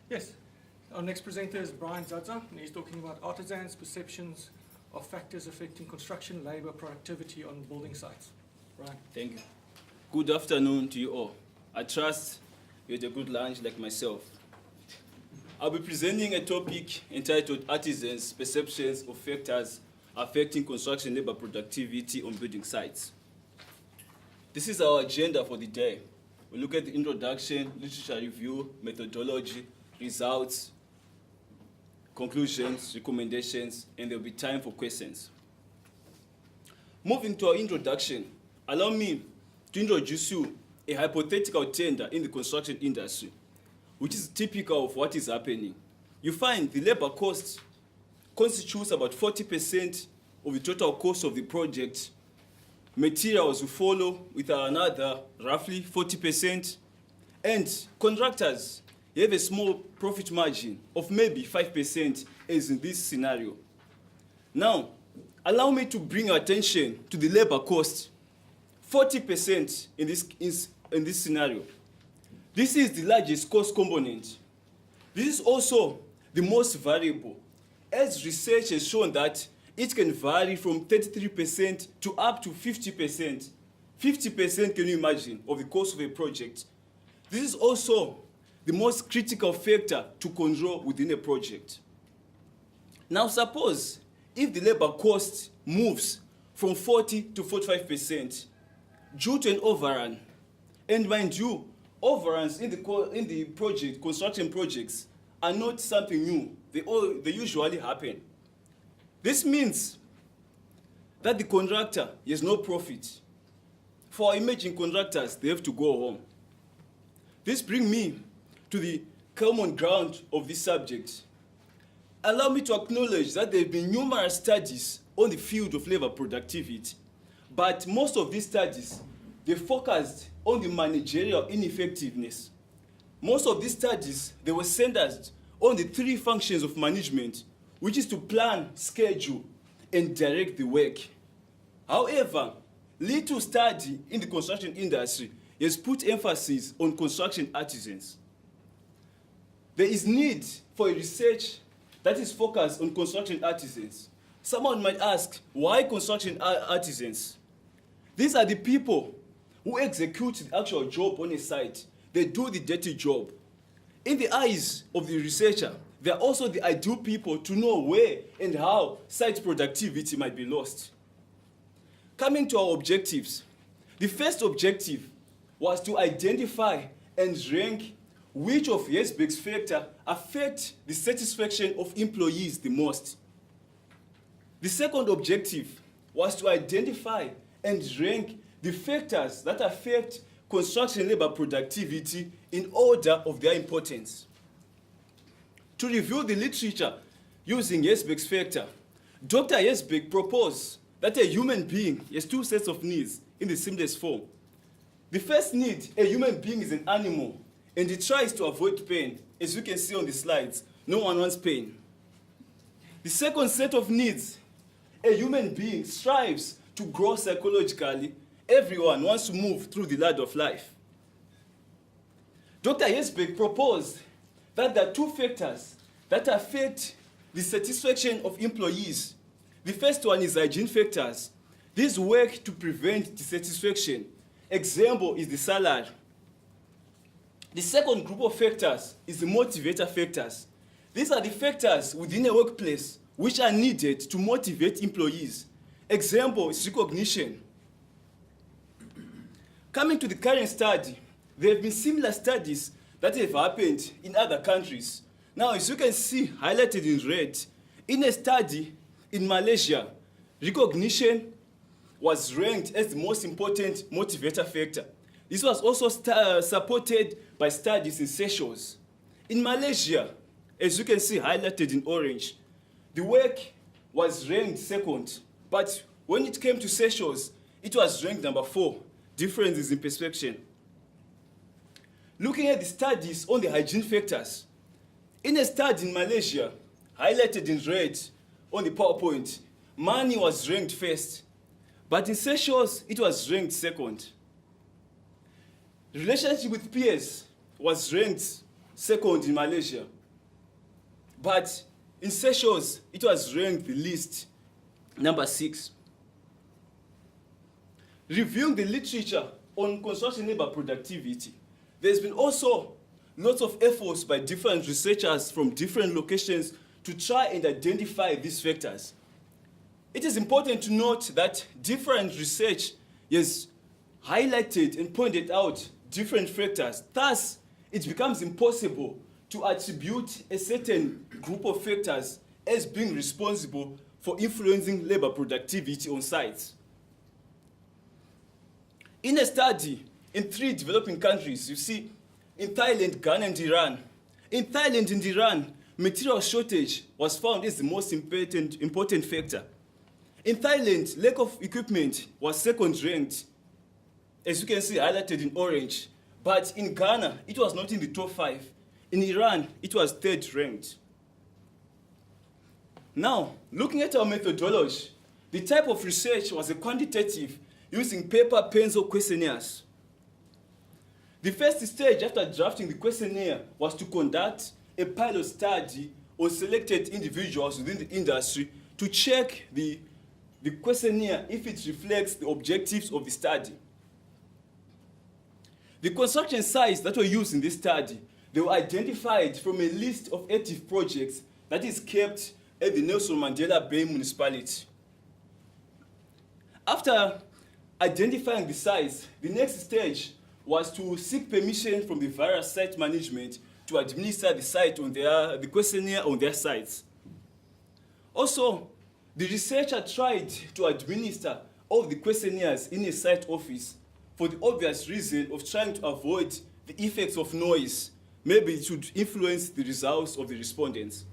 Yes. Our next presenter is Brian Dzadza, and he's talking about artisans' perceptions of factors affecting construction, labor, productivity on building sites. Brian. Thank you. Good afternoon to you all. I trust you had a good lunch like myself. I'll be presenting a topic entitled Artisans' Perceptions of Factors Affecting Construction Labor Productivity on Building Sites. This is our agenda for the day. We'll look at the introduction, literature review, methodology, results, conclusions, recommendations, and there'll be time for questions. Moving to our introduction, allow me to introduce you a hypothetical tender in the construction industry, which is typical of what is happening. You find the labor cost constitutes about 40% of the total cost of the project. Materials will follow with another roughly 40%, and contractors have a small profit margin of maybe 5% as in this scenario. Now, allow me to bring attention to the labor cost, 40% in this scenario. This is the largest cost component. This is also the most variable, as research has shown that it can vary from 33% to up to 50%. 50%, can you imagine, of the cost of a project. This is also the most critical factor to control within a project. Now suppose if the labor cost moves from 40 to 45% due to an overrun, and mind you, overruns in the project, construction projects are not something new. They usually happen. This means that the contractor has no profit. For our emerging contractors, they have to go home. This brings me to the common ground of this subject. Allow me to acknowledge that there have been numerous studies on the field of labor productivity, but most of these studies, they focused on the managerial ineffectiveness. Most of these studies, they were centered on the three functions of management, which is to plan, schedule, and direct the work. However, little study in the construction industry has put emphasis on construction artisans. There is need for a research that is focused on construction artisans. Someone might ask, why construction artisans? These are the people who execute the actual job on a site. They do the dirty job. In the eyes of the researcher, they are also the ideal people to know where and how site productivity might be lost. Coming to our objectives, the first objective was to identify and rank which of Herzberg's factors affect the satisfaction of employees the most. The second objective was to identify and rank the factors that affect construction labor productivity in order of their importance. To review the literature using Herzberg's factor, Dr. Herzberg proposed that a human being has two sets of needs in the simplest form. The first need, a human being is an animal, and it tries to avoid pain. As you can see on the slides, no one wants pain. The second set of needs, a human being strives to grow psychologically. Everyone wants to move through the ladder of life. Dr. Herzberg proposed that there are two factors that affect the satisfaction of employees. The first one is hygiene factors. These work to prevent dissatisfaction. Example is the salary. The second group of factors is the motivator factors. These are the factors within a workplace which are needed to motivate employees. Example is recognition. Coming to the current study, there have been similar studies that have happened in other countries. Now, as you can see highlighted in red, in a study in Malaysia, recognition was ranked as the most important motivator factor. This was also supported by studies in Seychelles. In Malaysia, as you can see highlighted in orange, the work was ranked second, but when it came to Seychelles, it was ranked number 4. Differences in perception. Looking at the studies on the hygiene factors, in a study in Malaysia, highlighted in red on the PowerPoint, money was ranked first, but in Seychelles, it was ranked second. Relationship with peers was ranked second in Malaysia, But in Seychelles, it was ranked the least, number 6. Reviewing the literature on construction labor productivity, there's been also lots of efforts by different researchers from different locations to try and identify these factors. It is important to note that different research has highlighted and pointed out different factors. Thus, it becomes impossible to attribute a certain group of factors as being responsible for influencing labor productivity on sites. In a study in 3 developing countries, you see, in Thailand, Ghana, and Iran. In Thailand and Iran, material shortage was found as the most important factor. In Thailand, lack of equipment was second ranked, as you can see highlighted in orange. But in Ghana, it was not in the top 5. In Iran, it was 3rd ranked. Now, looking at our methodology, the type of research was a quantitative using paper, pencil questionnaires. The first stage after drafting the questionnaire was to conduct a pilot study on selected individuals within the industry to check the questionnaire if it reflects the objectives of the study. The construction sites that were used in this study, they were identified from a list of active projects that is kept at the Nelson Mandela Bay municipality. After identifying the sites, the next stage was to seek permission from the various site management to administer the questionnaire on their sites. Also, the researcher tried to administer all the questionnaires in a site office for the obvious reason of trying to avoid the effects of noise. Maybe it should influence the results of the respondents.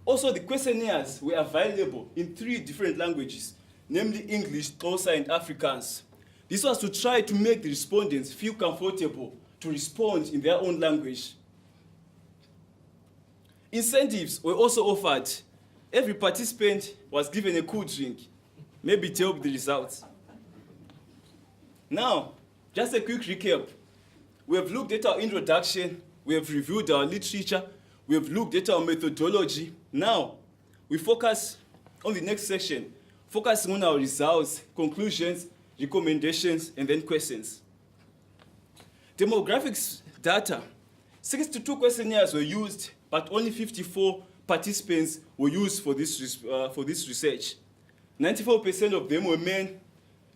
Also, the questionnaires were available in 3 different languages, namely English, Xhosa, and Afrikaans. This was to try to make the respondents feel comfortable to respond in their own language. Incentives were also offered. Every participant was given a cool drink. Maybe it helped the results. Now, just a quick recap. We have looked at our introduction, we have reviewed our literature, we have looked at our methodology. Now, we focus on the next section, focusing on our results, conclusions, recommendations, and then questions. Demographics data. 62 questionnaires were used, but only 54 participants were used for this research. 94% of them were men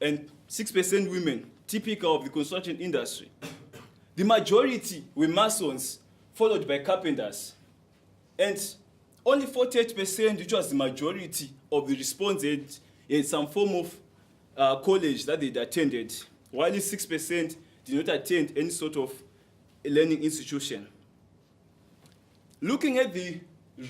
and 6% women, typical of the construction industry. The majority were masons, followed by carpenters. And only 48%, which was the majority of the respondents, in some form of college that they'd attended, while 6% did not attend any sort of learning institution. Looking at the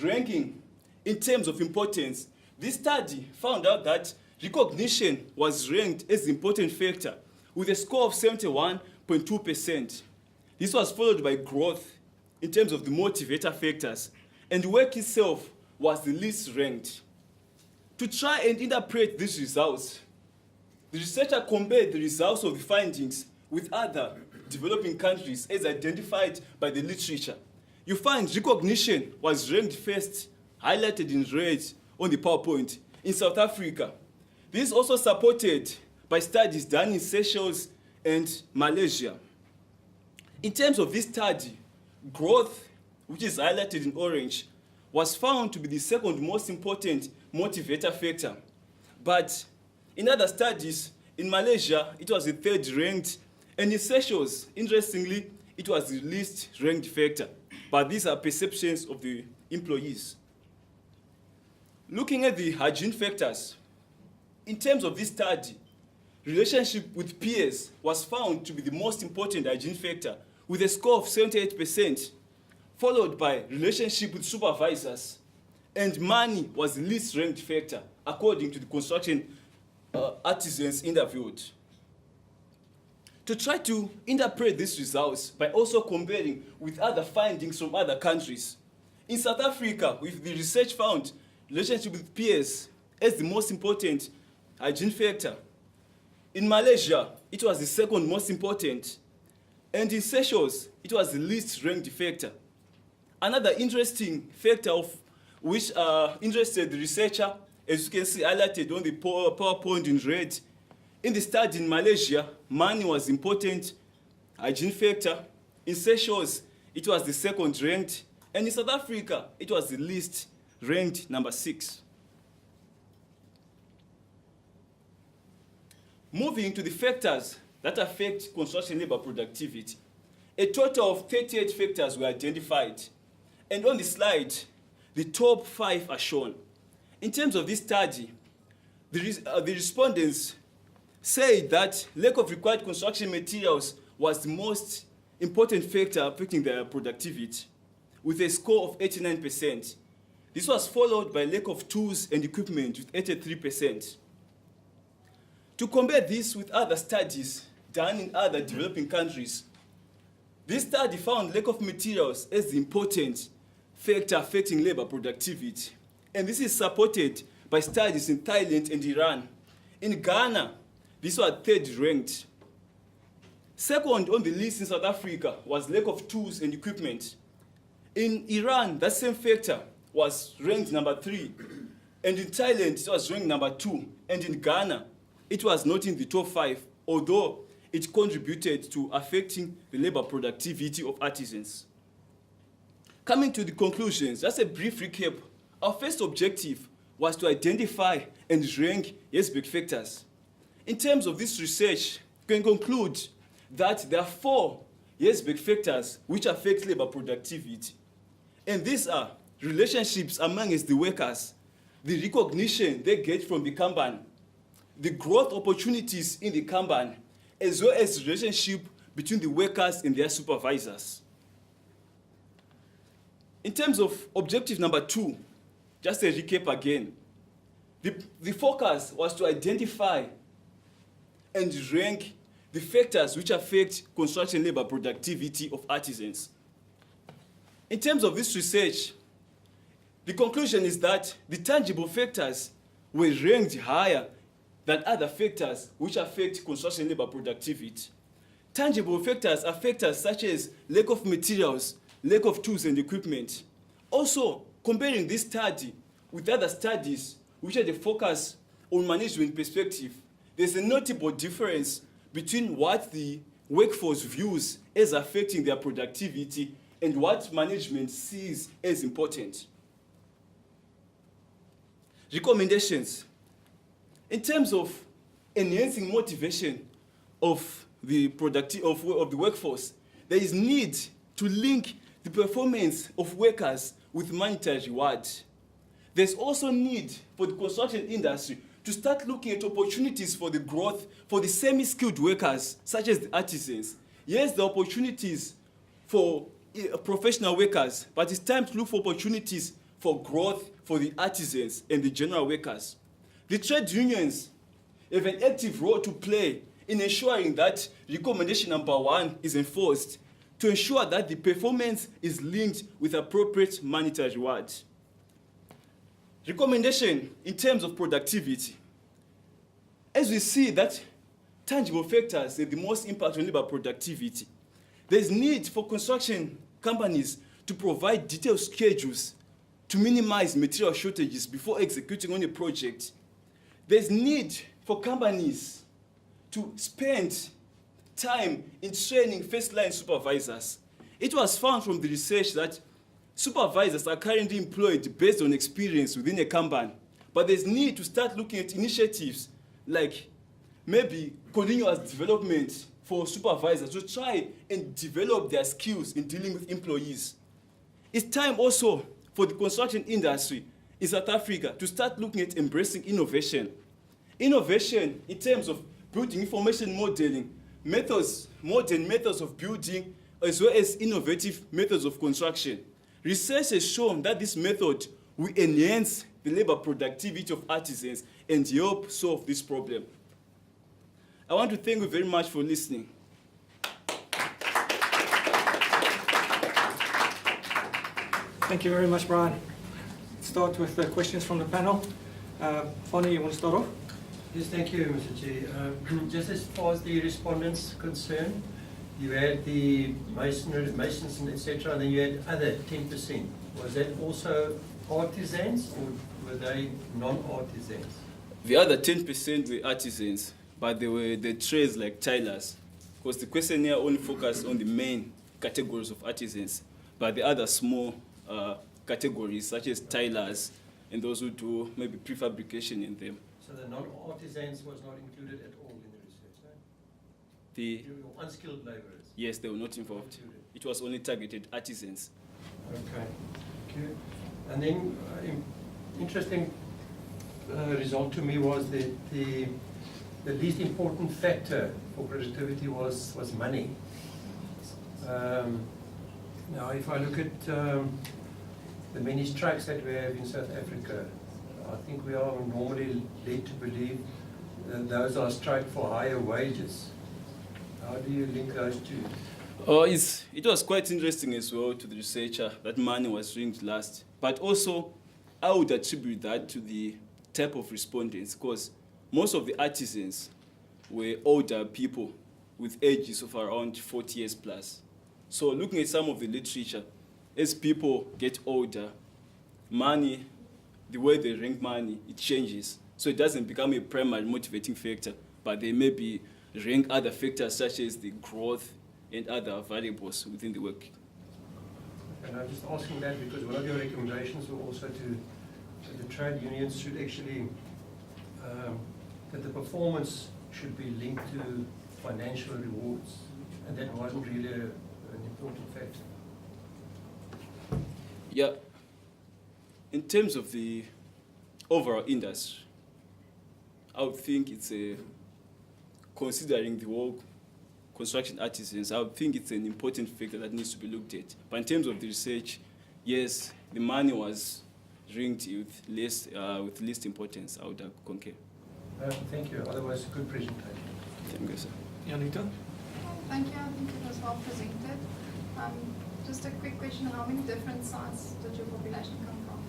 ranking in terms of importance, this study found out that recognition was ranked as the important factor with a score of 71.2%. This was followed by growth in terms of the motivator factors, and work itself was the least ranked. To try and interpret these results, the researcher compared the results of the findings with other developing countries as identified by the literature. You find recognition was ranked first, highlighted in red on the PowerPoint, in South Africa. This is also supported by studies done in Seychelles and Malaysia. In terms of this study, growth, which is highlighted in orange, was found to be the second most important motivator factor. But in other studies, in Malaysia, it was the 3rd ranked, and in Seychelles, interestingly, it was the least ranked factor. But these are perceptions of the employees. Looking at the hygiene factors, in terms of this study, relationship with peers was found to be the most important hygiene factor with a score of 78%, followed by relationship with supervisors, and money was the least ranked factor according to the construction artisans interviewed. To try to interpret these results by also comparing with other findings from other countries. In South Africa, with the research found relationship with peers as the most important hygiene factor. In Malaysia, it was the second most important. And in Seychelles, it was the least ranked factor. Another interesting factor of which interested the researcher, as you can see highlighted on the PowerPoint in red, in the study in Malaysia, money was important, hygiene factor. In Seychelles, it was the second ranked, and in South Africa, it was the least ranked, number 6. Moving to the factors that affect construction labor productivity, a total of 38 factors were identified. And on the slide, the top 5 are shown. In terms of this study, the respondents say that lack of required construction materials was the most important factor affecting their productivity, with a score of 89%. This was followed by lack of tools and equipment with 83%. To compare this with other studies done in other developing countries, this study found lack of materials as the important factor affecting labor productivity. And this is supported by studies in Thailand and Iran. In Ghana, this was 3rd ranked. Second on the list in South Africa was lack of tools and equipment. In Iran, that same factor was ranked number 3. And in Thailand, it was ranked number 2. And in Ghana, it was not in the top 5, although it contributed to affecting the labor productivity of artisans. Coming to the conclusions, just a brief recap. Our first objective was to identify and rank Herzberg factors. In terms of this research, we can conclude that there are 4 Herzberg factors which affect labor productivity. And these are relationships amongst the workers, the recognition they get from the company, the growth opportunities in the company, as well as the relationship between the workers and their supervisors. In terms of objective number 2, just a recap again, the focus was to identify and rank the factors which affect construction labor productivity of artisans. In terms of this research, the conclusion is that the tangible factors were ranked higher than other factors which affect construction labor productivity. Tangible factors are factors such as lack of materials, lack of tools and equipment. Also, comparing this study with other studies which had a focus on management perspective, there's a notable difference between what the workforce views as affecting their productivity and what management sees as important. Recommendations. In terms of enhancing motivation of the workforce, there is need to link the performance of workers with monetary reward. There's also need for the construction industry to start looking at opportunities for the growth for the semi-skilled workers, such as the artisans. Yes, there are opportunities for professional workers, but it's time to look for opportunities for growth for the artisans and the general workers. The trade unions have an active role to play in ensuring that recommendation number 1 is enforced, to ensure that the performance is linked with appropriate monetary reward. Recommendation in terms of productivity. As we see that tangible factors have the most impact on labor productivity, there's need for construction companies to provide detailed schedules to minimize material shortages before executing on a project. There's need for companies to spend time in training first-line supervisors. It was found from the research that supervisors are currently employed based on experience within a company, but there's need to start looking at initiatives like maybe continuous development for supervisors to try and develop their skills in dealing with employees. It's time also for the construction industry in South Africa to start looking at embracing innovation. Innovation in terms of building information modeling, modern methods of building, as well as innovative methods of construction. Research has shown that this method will enhance the labor productivity of artisans and help solve this problem. I want to thank you very much for listening. Thank you very much, Brian. Let's start with the questions from the panel. Fonny, you want to start off? Yes, thank you, Mr. Chair. Just as far as the respondents concerned, you had the masons and etc., and then you had other 10%. Was that also artisans, or were they non-artisans? The other 10% were artisans, but they were the trades like tilers, because the questionnaire only focused on the main categories of artisans, but the other small categories such as tilers and those who do maybe prefabrication in them. So the non-artisans was not included at all in the research, no? The Your unskilled laborers? Yes, they were not involved. It was only targeted artisans. Okay. Thank you. And then interesting result to me was that the least important factor for productivity was money. Now, if I look at the many strikes that we have in South Africa, I think we are normally led to believe that those are strike for higher wages. How do you link those two? It was quite interesting as well to the researcher that money was ranked last. But also, I would attribute that to the type of respondents, because most of the artisans were older people with ages of around 40 years plus. So looking at some of the literature, as people get older, money, the way they rank money, it changes. So it doesn't become a primary motivating factor, but they maybe rank other factors such as the growth and other variables within the work. And I'm just asking that because one of your recommendations were also that the trade unions should actually, that the performance should be linked to financial rewards, and that wasn't really an important factor. Yeah, in terms of the overall industry, I would think it's considering the whole construction artisans, I would think it's an important factor that needs to be looked at. But in terms of the research, yes, the money was ranked with least importance. I would concur. Thank you. Otherwise, good presentation. Thank you, sir. Janita? Thank you. I think it was well presented. Just a quick question. How many different sites did your population come from?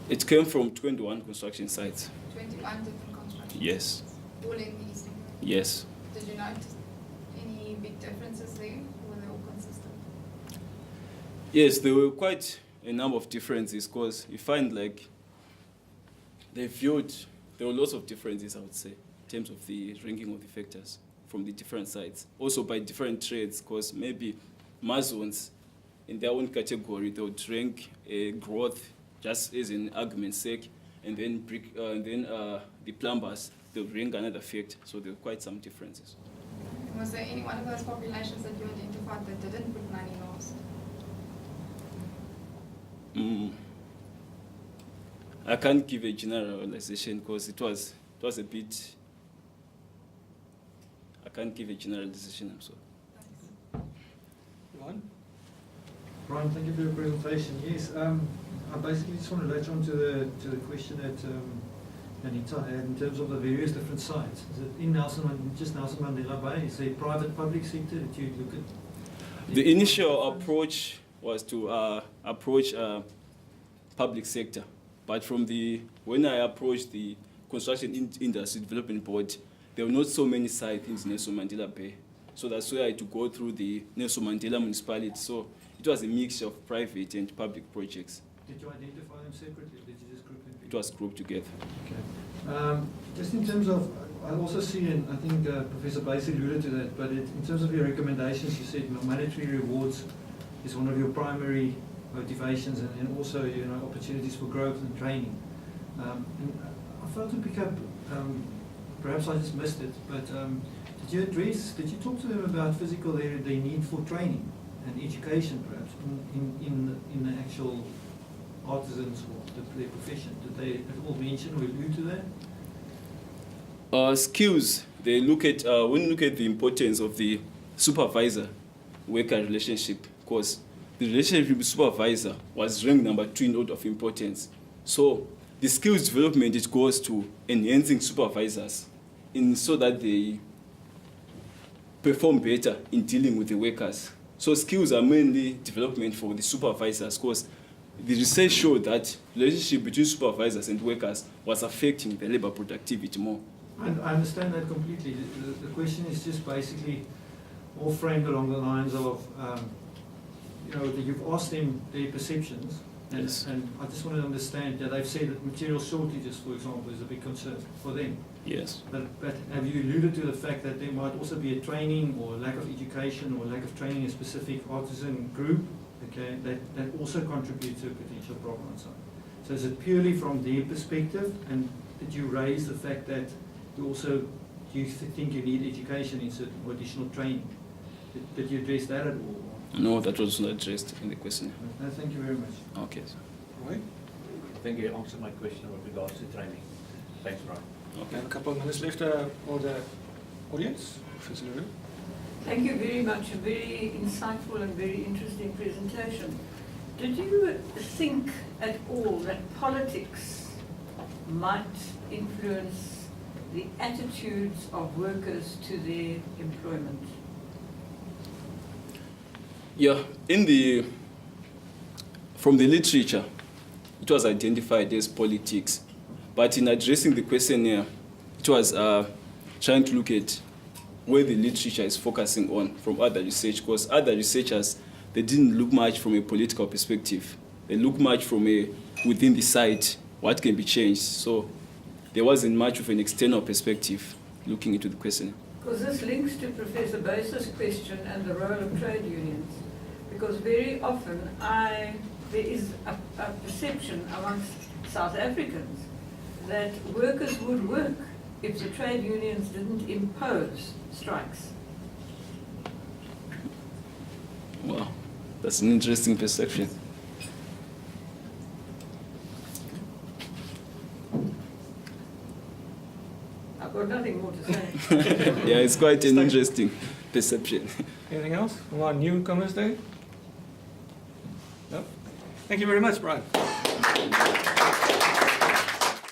It came from 21 construction sites. 21 different construction Yes. sites? All in the Eastern Cape? Yes. Did you notice any big differences there, or were they all consistent? Yes, there were quite a number of differences, because you find like there were lots of differences, I would say, in terms of the ranking of the factors from the different sites. Also by different trades, because maybe masons in their own category, they would rank growth just as an argument's sake, and then the plumbers, they would rank another factor. So there were quite some differences. Was there any one of those populations that you identified that didn't put money last? I can't give a generalization because it was a bit. I can't give a generalization. I'm sorry. Ron? Brian, thank you for your presentation. Yes, I basically just want to latch on to the question that Anita had in terms of the various different sites. Is it in Nelson Mandela Bay? Is it private, public sector that you look at? The initial approach was to approach public sector, but when I approached the Construction Industry Development Board, there were not so many sites in Nelson Mandela Bay. So that's why I had to go through the Nelson Mandela municipality. So it was a mixture of private and public projects. Did you identify them separately, or did you just group them together? It was grouped together. Okay. Just in terms of, I also see, and I think Professor Bass alluded to that, but in terms of your recommendations, you said monetary rewards is one of your primary motivations, and also opportunities for growth and training. And I failed to pick up, perhaps I just missed it, but did you talk to them about their need for training and education, perhaps, in the actual artisans or their profession? Did they at all mention or allude to that? Skills, they look at, when you look at the importance of the supervisor-worker relationship, because the relationship with the supervisor was ranked number 2 in order of importance. So the skills development, it goes to enhancing supervisors so that they perform better in dealing with the workers. So skills are mainly development for the supervisors, because the research showed that the relationship between supervisors and workers was affecting the labor productivity more. I understand that completely. The question is just basically, more framed along the lines of, that you've asked them their perceptions, and, Yes. and I just want to understand that they've said that material shortages, for example, is a big concern for them. Yes. But have you alluded to the fact that there might also be a training or lack of education or lack of training in a specific artisan group, okay, that also contributes to a potential problem and so on? So is it purely from their perspective, and did you raise the fact that you also, do you think you need education in certain or additional training? Did you address that at all? No, that was not addressed in the question. No, thank you very much. Okay. Roy? I think you answered my question with regards to training. Thanks, Brian. We Okay. have a couple of minutes left for the audience. Professor Leroux? Thank you very much. A very insightful and very interesting presentation. Did you think at all that politics might influence the attitudes of workers to their employment? Yeah, from the literature, it was identified as politics. But in addressing the questionnaire, it was trying to look at where the literature is focusing on from other research, because other researchers, they didn't look much from a political perspective. They looked much from within the site, what can be changed. So there wasn't much of an external perspective looking into the questionnaire. Because this links to Professor Baser's question and the role of trade unions. Because very often there is a perception amongst South Africans that workers would work if the trade unions didn't impose strikes. Wow, that's an interesting perception. I've got nothing more to say. Yeah, it's quite an interesting perception. Anything else from our newcomers there? No? Thank you very much, Brian.